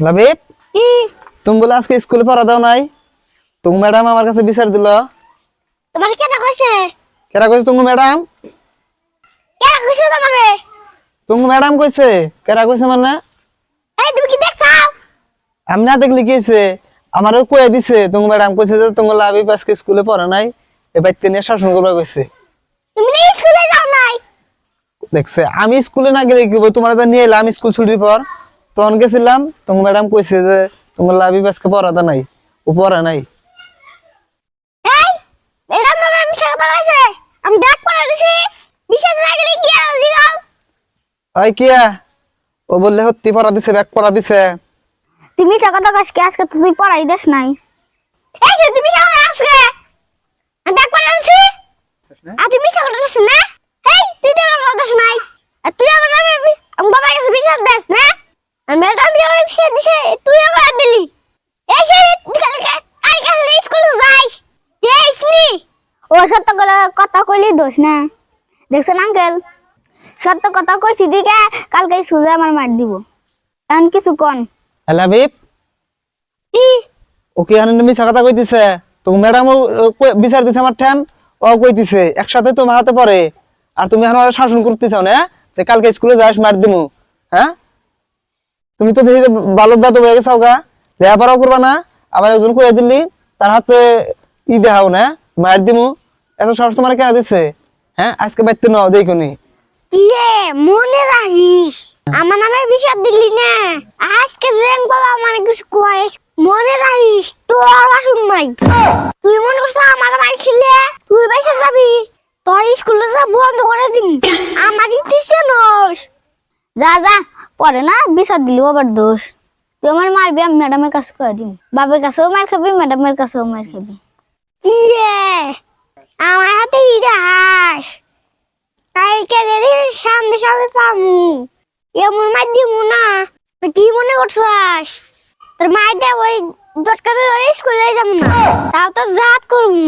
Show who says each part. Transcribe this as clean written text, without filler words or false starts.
Speaker 1: লাবিব,
Speaker 2: কি
Speaker 1: তুমি বলে আজকে স্কুলে পড়া দাও নাই? তুমি ম্যাডাম আমার কাছে বিচার দিল।
Speaker 2: তোমার কেটা কইছে?
Speaker 1: কেরা কইছে তুমি ম্যাডাম?
Speaker 2: কেটা কইছে তোমারে?
Speaker 1: তুমি ম্যাডাম কইছে? কেরা কইছে মানে?
Speaker 2: এই তুমি কি দেখছাও?
Speaker 1: আমি না দেখলি কি হইছে? আমারও কয়ে দিছে তুমি ম্যাডাম কইছে যে তুমি লাবিব আজকে স্কুলে পড়া নাই, এবার নিয়ে শাসন করবা কইছে।
Speaker 2: তুমি না স্কুলে যাও নাই?
Speaker 1: দেখছে আমি স্কুলে না গেলে কি হইব? তোমার তো নিয়ে এলাম স্কুল ছুটির পর, তখন গেছিলাম, তুমি ম্যাডাম কইছে যে তুমি লাবিব আজকে পড়াটা নাই, ও পড়া নাই।
Speaker 2: এই এটা না আমি সাথে কইছে। আমি ডাক পড়া দিছি। বিশেষ লাগলে কি আর দিগাও?
Speaker 1: ওই কিয়া, ও বললে সত্যি পড়া দিছে, ব্যাগ পড়া দিছে।
Speaker 2: তুমি কথা কইছ আজকে তুই পড়াই দেস নাই। এই যে তুমি সাথে আজকে আমি ডাক পড়া দিছি। আর তুমি সাথে দিছ না? এই তুই তো আমার দেস নাই। আর তুই আমার নামে আমি বাবার কাছে বিচার দেস না? আমি ম্যাডাম আমার বিচার দিছে তুই আবার দিলি। এই শরীর কালকে আই কালকে স্কুলে যাইস। দেসনি। ও সত্য কথা কইলি দোষ না। দেখছেন আঙ্কেল, সত্য কথা কইছি দিকে কালকে স্কুলে আমার মার দিব। এখন কিছু কোন
Speaker 1: লাবিব,
Speaker 2: কি
Speaker 1: ও কি হানি মিছা কথা কইতিছে? তুমি ম্যাডাম বিচার দিছে আমার ঠ্যান, ও কইতিছে একসাথে তোমার হাতে পড়ে, আর তুমি এখন ওরে শাসন করতেছাও না যে কালকে স্কুলে যাস মার দিমু। হ্যাঁ, তুমি তো দেখি যে ভালো বেদ হয়ে গেছাও গা, লেখাপড়াও করবা না, আবার একজন কইয়া দিলি তার হাতে দেখাও না মার দিমু। এত সাহস তোমার কেন দিছে? হ্যাঁ, আজকে বাইতে নাও দেখুনি।
Speaker 2: কি রে মনে রাখিস আমার নামে বিচার দিলি না। আজকে যেন বাবা আমার কিছু কইস মনে রাখিস তোর আসুন নাই। তুই মনে করছ আমার মার খেলে তুই বাইসা যাবি, তোর স্কুলে যা বন্ধ করে দিন। আমার ইচ্ছে নস। যা যা পরে না বিচার দিলি আবার দোষ। তুই আমার মারবি, আমি ম্যাডামের কাছে কয়ে দিন। বাবার কাছেও মার খাবি, ম্যাডামের কাছেও মার খাবি। কি রে আমার হাতে হাস কালকে রে সামনে সামনে পামু এমন মার দিমু না। কি মনে করছাস তোর মাইটা ওই দরকার ওই স্কুলে যাবো না, তাও তো জাত করবো।